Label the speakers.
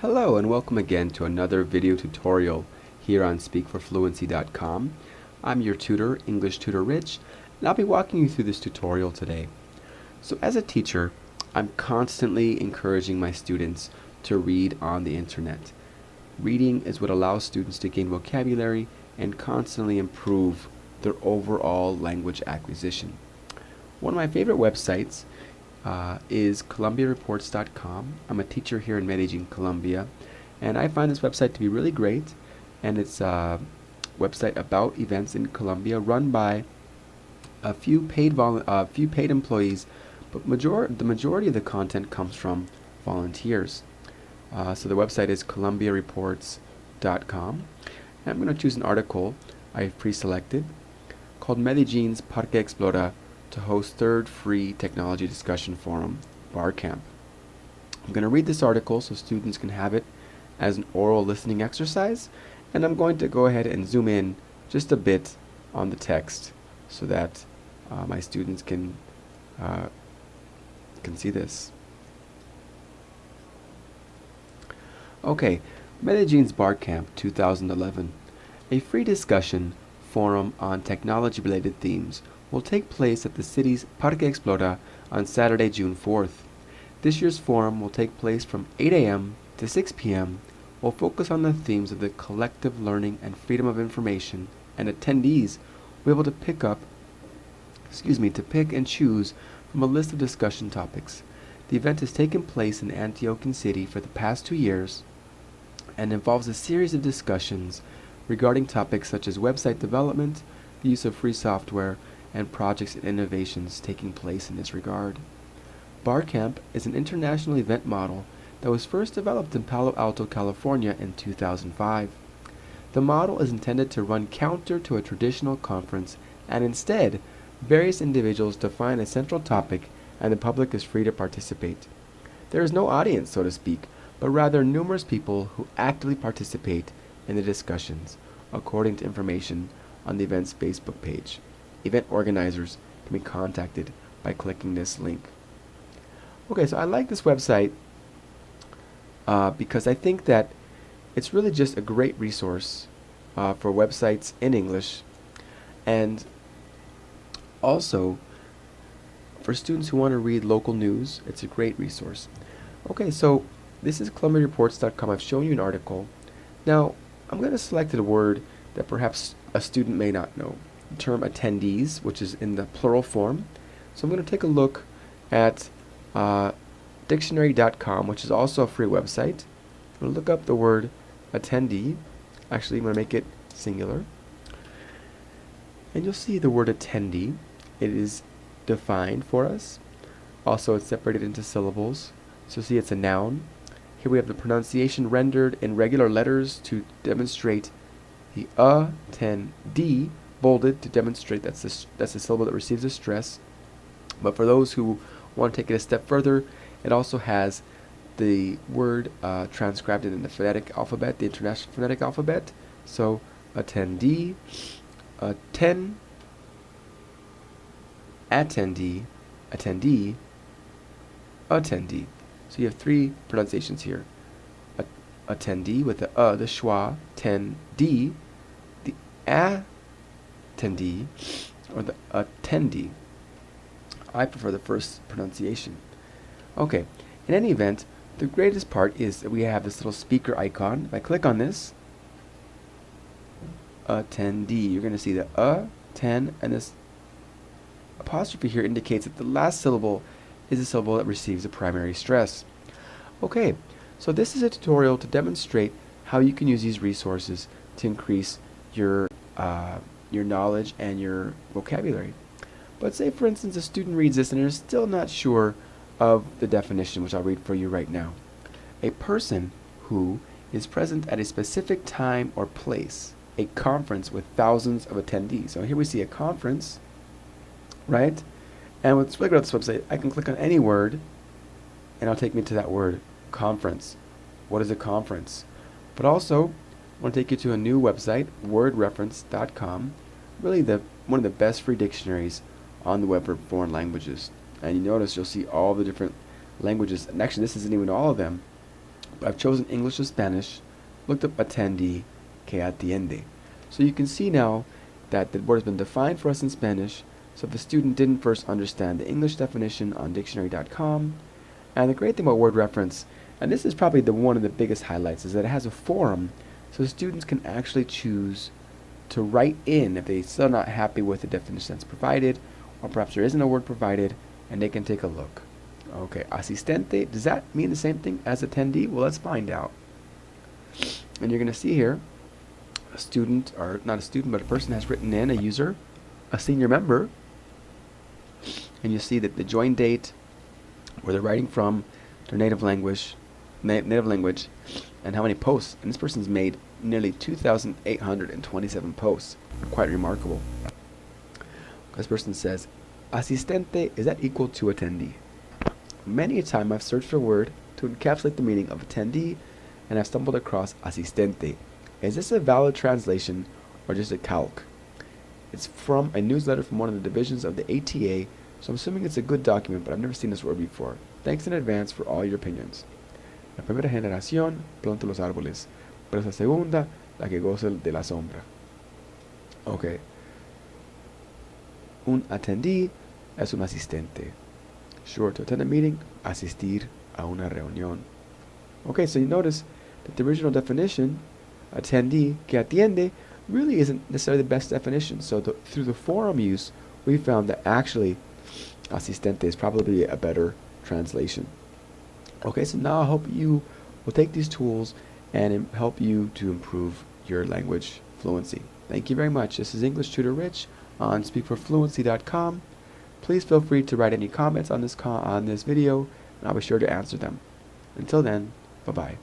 Speaker 1: Hello and welcome again to another video tutorial here on speakforfluency.com. I'm your tutor, English Tutor Rich, and I'll be walking you through this tutorial today. So as a teacher, I'm constantly encouraging my students to read on the internet. Reading is what allows students to gain vocabulary and constantly improve their overall language acquisition. One of my favorite websites is ColombiaReports.com. I'm a teacher here in Medellin, Colombia, and I find this website to be really great. And it's a website about events in Colombia, run by a few paid employees, but the majority of the content comes from volunteers. So the website is ColombiaReports.com. And I'm going to choose an article I've pre-selected called Medellin's Parque Explora to host third free technology discussion forum, Barcamp. I'm going to read this article so students can have it as an oral listening exercise, and I'm going to go ahead and zoom in just a bit on the text so that my students can see this. Okay, Medellin's Barcamp 2011, a free discussion forum on technology-related themes will take place at the city's Parque Explora on Saturday, June 4th. This year's forum will take place from 8 a.m. to 6 p.m. will focus on the themes of the collective learning and freedom of information, and attendees will be able to pick and choose from a list of discussion topics. The event has taken place in Antiochian City for the past 2 years and involves a series of discussions regarding topics such as website development, the use of free software, and projects and innovations taking place in this regard. Barcamp is an international event model that was first developed in Palo Alto, California in 2005. The model is intended to run counter to a traditional conference, and instead, various individuals define a central topic and the public is free to participate. There is no audience, so to speak, but rather numerous people who actively participate in the discussions, according to information on the event's Facebook page. Event organizers can be contacted by clicking this link. Okay, so I like this website because I think that it's really just a great resource for websites in English, and also for students who want to read local news. It's a great resource. Okay, so this is ColombiaReports.com. I've shown you an article. Now I'm going to select a word that perhaps a student may not know. The term attendees, which is in the plural form. So I'm going to take a look at dictionary.com, which is also a free website. I'm going to look up the word attendee. Actually, I'm going to make it singular. And you'll see the word attendee. It is defined for us. Also, it's separated into syllables. So see, it's a noun. Here we have the pronunciation rendered in regular letters to demonstrate the attendee, bolded to demonstrate that's the syllable that receives a stress. But for those who want to take it a step further, it also has the word transcribed in the phonetic alphabet, the International Phonetic Alphabet. So attendee, attendee, attendee, attendee. So you have three pronunciations here. Attendee with the schwa, attendee, the attendee, or the attendee. I prefer the first pronunciation. Okay, in any event, the greatest part is that we have this little speaker icon. If I click on this, attendee, you're going to see the and this apostrophe here indicates that the last syllable is a syllable that receives a primary stress. Okay, so this is a tutorial to demonstrate how you can use these resources to increase your knowledge and your vocabulary. But say, for instance, a student reads this and they're still not sure of the definition, which I'll read for you right now. A person who is present at a specific time or place, a conference with thousands of attendees. So here we see a conference, right? And what's really good about this website, I can click on any word and it'll take me to that word, conference. What is a conference? But also, I want to take you to a new website, wordreference.com, really one of the best free dictionaries on the web for foreign languages. And you notice you'll see all the different languages, and actually this isn't even all of them, But I've chosen English to Spanish, looked up attendee, que atiende. So you can see now that the word has been defined for us in Spanish, so if the student didn't first understand the English definition on dictionary.com. And the great thing about word reference, and this is probably one of the biggest highlights, is that it has a forum, so students can actually choose to write in if they're still not happy with the definition that's provided, or perhaps there isn't a word provided, and they can take a look. Okay, asistente, does that mean the same thing as attendee? Well, let's find out. And you're going to see here, a student, or not a student, but a person has written in, a user, a senior member, and you see that the join date, where they're writing from, their native language, and how many posts. And this person's made nearly 2,827 posts. Quite remarkable. This person says, asistente, is that equal to attendee? Many a time I've searched for a word to encapsulate the meaning of attendee, and I've stumbled across asistente. Is this a valid translation or just a calque? It's from a newsletter from one of the divisions of the ATA, so I'm assuming it's a good document, but I've never seen this word before. Thanks in advance for all your opinions. La primera generación planta los árboles, pero la segunda la que goza de la sombra. Okay. Un attendee es un asistente. Sure, to attend a meeting, asistir a una reunión. Okay, so you notice that the original definition, attendee que atiende, really isn't necessarily the best definition. So through the forum use, we found that actually asistente is probably a better translation. Okay, so now I hope you will take these tools and help you to improve your language fluency. Thank you very much. This is English Tutor Rich on speakforfluency.com. Please feel free to write any comments on this video, and I'll be sure to answer them. Until then, bye-bye.